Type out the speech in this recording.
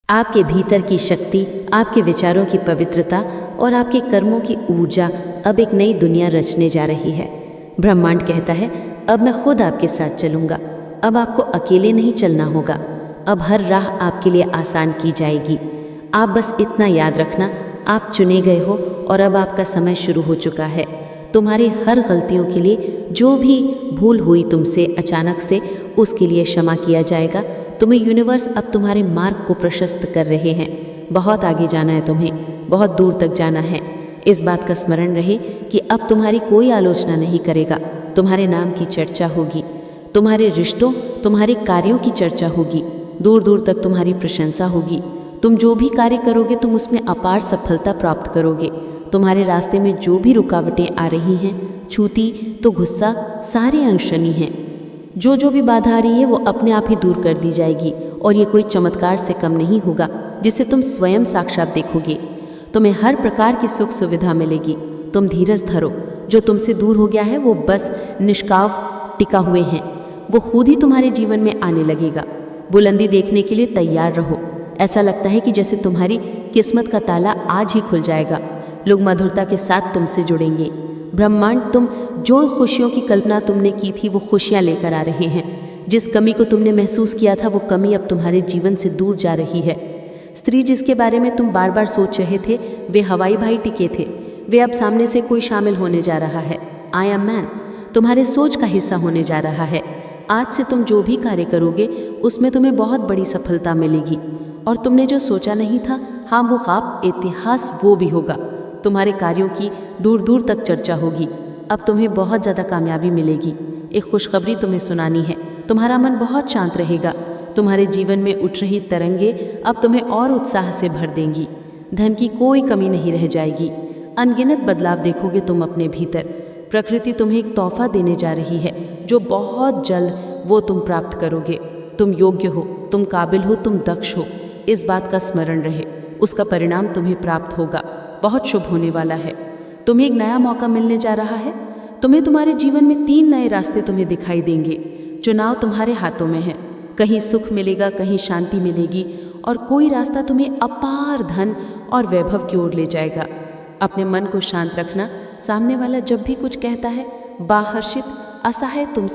आपके भीतर की शक्ति, आपके विचारों की पवित्रता और आपके कर्मों की ऊर्जा अब एक नई दुनिया रचने जा रही है। ब्रह्मांड कहता है, अब मैं खुद आपके साथ चलूँगा। अब आपको अकेले नहीं चलना होगा। अब हर राह आपके लिए आसान की जाएगी। आप बस इतना याद रखना, आप चुने गए हो और अब आपका समय शुरू हो चुका है। तुम्हारी हर गलतियों के लिए, जो भी भूल हुई तुमसे अचानक से, उसके लिए क्षमा किया जाएगा। तुम्हें यूनिवर्स अब तुम्हारे मार्ग को प्रशस्त कर रहे हैं। बहुत आगे जाना है तुम्हें, बहुत दूर तक जाना है। इस बात का स्मरण रहे कि अब तुम्हारी कोई आलोचना नहीं करेगा। तुम्हारे नाम की चर्चा होगी, तुम्हारे रिश्तों, तुम्हारे कार्यों की चर्चा होगी। दूर दूर तक तुम्हारी प्रशंसा होगी। तुम जो भी कार्य करोगे, तुम उसमें अपार सफलता प्राप्त करोगे। तुम्हारे रास्ते में जो भी रुकावटें आ रही हैं, छूती तो गुस्सा, सारे अंग शनि हैं। जो भी बाधा आ रही है वो अपने आप ही दूर कर दी जाएगी और ये कोई चमत्कार से कम नहीं होगा जिसे तुम स्वयं साक्षात देखोगे। तुम्हें हर प्रकार की सुख सुविधा मिलेगी। तुम धीरज धरो। जो तुमसे दूर हो गया है वो बस निष्काव टिका हुए हैं, वो खुद ही तुम्हारे जीवन में आने लगेगा। बुलंदी देखने के लिए तैयार रहो। ऐसा लगता है कि जैसे तुम्हारी किस्मत का ताला आज ही खुल जाएगा। लोग मधुरता के साथ तुमसे जुड़ेंगे। ब्रह्मांड तुम जो खुशियों की कल्पना तुमने की थी वो खुशियाँ लेकर आ रहे हैं। जिस कमी को तुमने महसूस किया था वो कमी अब तुम्हारे जीवन से दूर जा रही है। स्त्री जिसके बारे में तुम बार बार सोच रहे थे, वे हवाई भाई टिके थे, वे अब सामने से कोई शामिल होने जा रहा है। आई एम मैन तुम्हारे सोच का हिस्सा होने जा रहा है। आज से तुम जो भी कार्य करोगे उसमें तुम्हें बहुत बड़ी सफलता मिलेगी और तुमने जो सोचा नहीं था, हाँ वो ख्वाब इतिहास वो भी होगा। तुम्हारे कार्यों की दूर दूर तक चर्चा होगी। अब तुम्हें बहुत ज़्यादा कामयाबी मिलेगी। एक खुशखबरी तुम्हें सुनानी है। तुम्हारा मन बहुत शांत रहेगा। तुम्हारे जीवन में उठ रही तरंगे अब तुम्हें और उत्साह से भर देंगी। धन की कोई कमी नहीं रह जाएगी। अनगिनत बदलाव देखोगे तुम अपने भीतर। प्रकृति तुम्हें एक तोहफा देने जा रही है जो बहुत जल्द वो तुम प्राप्त करोगे। तुम योग्य हो, तुम काबिल हो, तुम दक्ष हो। इस बात का स्मरण रहे। उसका परिणाम तुम्हें प्राप्त होगा। बहुत शुभ होने वाला है। तुम्हें एक नया मौका मिलने जा रहा है। तुम्हारे जीवन में 3 नए रास्ते तुम्हें दिखाई देंगे। चुनाव तुम्हारे हाथों में है। कहीं सुख मिलेगा, कहीं शांति मिलेगी और कोई रास्ता तुम्हें अपार धन और वैभव की ओर ले जाएगा। अपने मन को शांत रखना। सामने वाला जब भी कुछ कहता है, बाहर्षित असहाय तुम